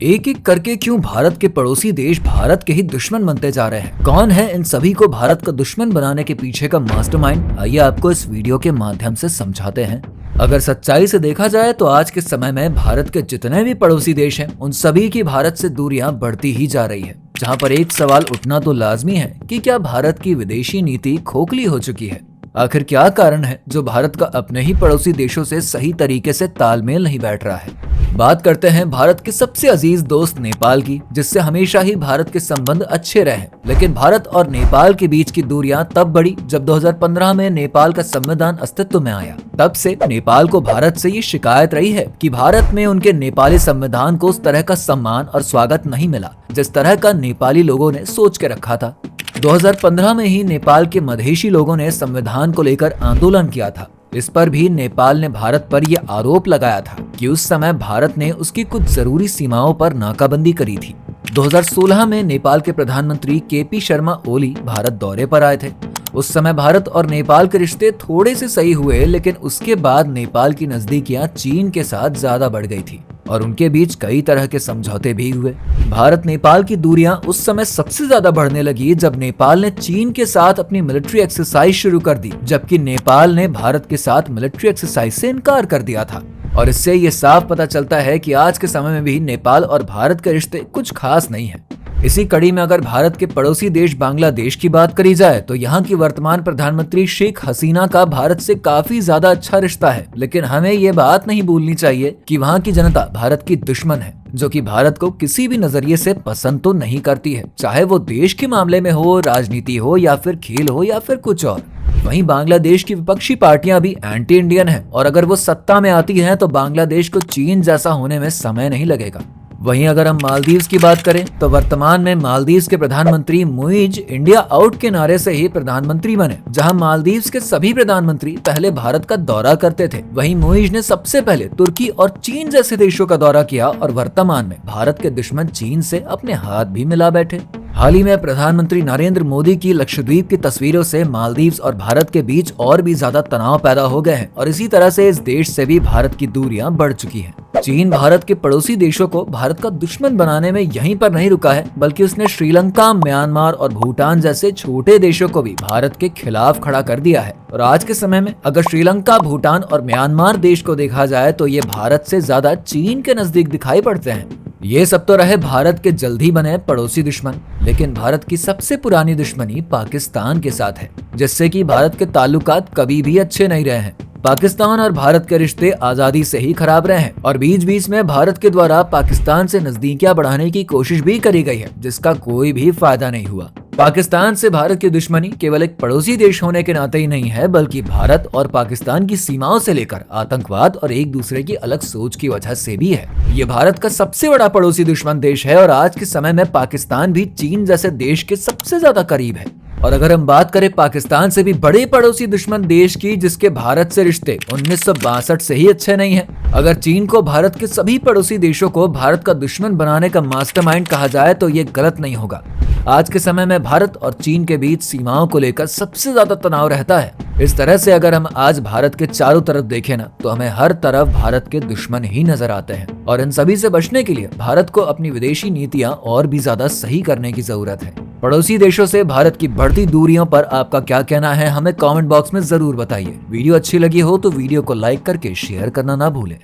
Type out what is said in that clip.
एक एक करके क्यों भारत के पड़ोसी देश भारत के ही दुश्मन बनते जा रहे हैं? कौन है इन सभी को भारत का दुश्मन बनाने के पीछे का मास्टरमाइंड? आइए आपको इस वीडियो के माध्यम से समझाते हैं। अगर सच्चाई से देखा जाए तो आज के समय में भारत के जितने भी पड़ोसी देश हैं, उन सभी की भारत से दूरियां बढ़ती ही जा रही है। जहां पर एक सवाल उठना तो लाजमी है कि क्या भारत की विदेशी नीति खोखली हो चुकी है? आखिर क्या कारण है जो भारत का अपने ही पड़ोसी देशों से सही तरीके से तालमेल नहीं बैठ रहा है? बात करते हैं भारत के सबसे अजीज दोस्त नेपाल की, जिससे हमेशा ही भारत के संबंध अच्छे रहे। लेकिन भारत और नेपाल के बीच की दूरियां तब बढ़ी जब 2015 में नेपाल का संविधान अस्तित्व में आया। तब से नेपाल को भारत से ये शिकायत रही है कि भारत में उनके नेपाली संविधान को उस तरह का सम्मान और स्वागत नहीं मिला जिस तरह का नेपाली लोगों ने सोच के रखा था। 2015 में ही नेपाल के मधेशी लोगों ने संविधान को लेकर आंदोलन किया था। इस पर भी नेपाल ने भारत पर यह आरोप लगाया था कि उस समय भारत ने उसकी कुछ जरूरी सीमाओं पर नाकाबंदी करी थी। 2016 में नेपाल के प्रधानमंत्री केपी शर्मा ओली भारत दौरे पर आए थे। उस समय भारत और नेपाल के रिश्ते थोड़े से सही हुए, लेकिन उसके बाद नेपाल की नजदीकियां चीन के साथ ज्यादा बढ़ गई थी और उनके बीच कई तरह के समझौते भी हुए। भारत नेपाल की दूरियां उस समय सबसे ज्यादा बढ़ने लगी जब नेपाल ने चीन के साथ अपनी मिलिट्री एक्सरसाइज शुरू कर दी, जबकि नेपाल ने भारत के साथ मिलिट्री एक्सरसाइज से इनकार कर दिया था। और इससे ये साफ पता चलता है कि आज के समय में भी नेपाल और भारत के रिश्ते कुछ खास नहीं है। इसी कड़ी में अगर भारत के पड़ोसी देश बांग्लादेश की बात करी जाए तो यहाँ की वर्तमान प्रधानमंत्री शेख हसीना का भारत से काफी ज्यादा अच्छा रिश्ता है। लेकिन हमें ये बात नहीं भूलनी चाहिए कि वहाँ की जनता भारत की दुश्मन है, जो कि भारत को किसी भी नजरिए से पसंद तो नहीं करती है, चाहे वो देश के मामले में हो, राजनीति हो या फिर खेल हो या फिर कुछ और। वहीं बांग्लादेश की विपक्षी पार्टियां भी एंटी इंडियन हैं और अगर वो सत्ता में आती हैं तो बांग्लादेश को चीन जैसा होने में समय नहीं लगेगा। वहीं अगर हम मालदीव्स की बात करें तो वर्तमान में मालदीव्स के प्रधानमंत्री मुइज इंडिया आउट के नारे से ही प्रधानमंत्री बने। जहां मालदीव्स के सभी प्रधानमंत्री पहले भारत का दौरा करते थे, वहीं मुइज ने सबसे पहले तुर्की और चीन जैसे देशों का दौरा किया और वर्तमान में भारत के दुश्मन चीन से अपने हाथ भी मिला बैठे। हाल ही में प्रधानमंत्री नरेंद्र मोदी की लक्षद्वीप की तस्वीरों से मालदीव्स और भारत के बीच और भी ज्यादा तनाव पैदा हो गए हैं और इसी तरह से इस देश से भी भारत की दूरियां बढ़ चुकी हैं। चीन भारत के पड़ोसी देशों को भारत का दुश्मन बनाने में यहीं पर नहीं रुका है, बल्कि उसने श्रीलंका, म्यांमार और भूटान जैसे छोटे देशों को भी भारत के खिलाफ खड़ा कर दिया है। और आज के समय में अगर श्रीलंका, भूटान और म्यांमार देश को देखा जाए तो ये भारत से ज्यादा चीन के नजदीक दिखाई पड़ते हैं। ये सब तो रहे भारत के जल्द ही बने पड़ोसी दुश्मन, लेकिन भारत की सबसे पुरानी दुश्मनी पाकिस्तान के साथ है, जिससे कि भारत के ताल्लुकात कभी भी अच्छे नहीं रहे हैं। पाकिस्तान और भारत के रिश्ते आजादी से ही खराब रहे हैं और बीच बीच में भारत के द्वारा पाकिस्तान से नजदीकियां बढ़ाने की कोशिश भी करी गई है, जिसका कोई भी फायदा नहीं हुआ। पाकिस्तान से भारत की दुश्मनी केवल एक पड़ोसी देश होने के नाते ही नहीं है, बल्कि भारत और पाकिस्तान की सीमाओं से लेकर आतंकवाद और एक दूसरे की अलग सोच की वजह से भी है। ये भारत का सबसे बड़ा पड़ोसी दुश्मन देश है और आज के समय में पाकिस्तान भी चीन जैसे देश के सबसे ज्यादा करीब है। और अगर हम बात करें पाकिस्तान से भी बड़े पड़ोसी दुश्मन देश की, जिसके भारत से रिश्ते 1962 से ही अच्छे नहीं हैं, अगर चीन को भारत के सभी पड़ोसी देशों को भारत का दुश्मन बनाने का मास्टरमाइंड कहा जाए तो ये गलत नहीं होगा। आज के समय में भारत और चीन के बीच सीमाओं को लेकर सबसे ज्यादा तनाव रहता है। इस तरह से अगर हम आज भारत के चारों तरफ देखें ना, तो हमें हर तरफ भारत के दुश्मन ही नजर आते हैं और इन सभी से बचने के लिए भारत को अपनी विदेशी नीतियां और भी ज्यादा सही करने की जरूरत है। पड़ोसी देशों से भारत की बढ़ती दूरियों पर आपका क्या कहना है, हमें कमेंट बॉक्स में जरूर बताइए। वीडियो अच्छी लगी हो तो वीडियो को लाइक करके शेयर करना ना भूलें।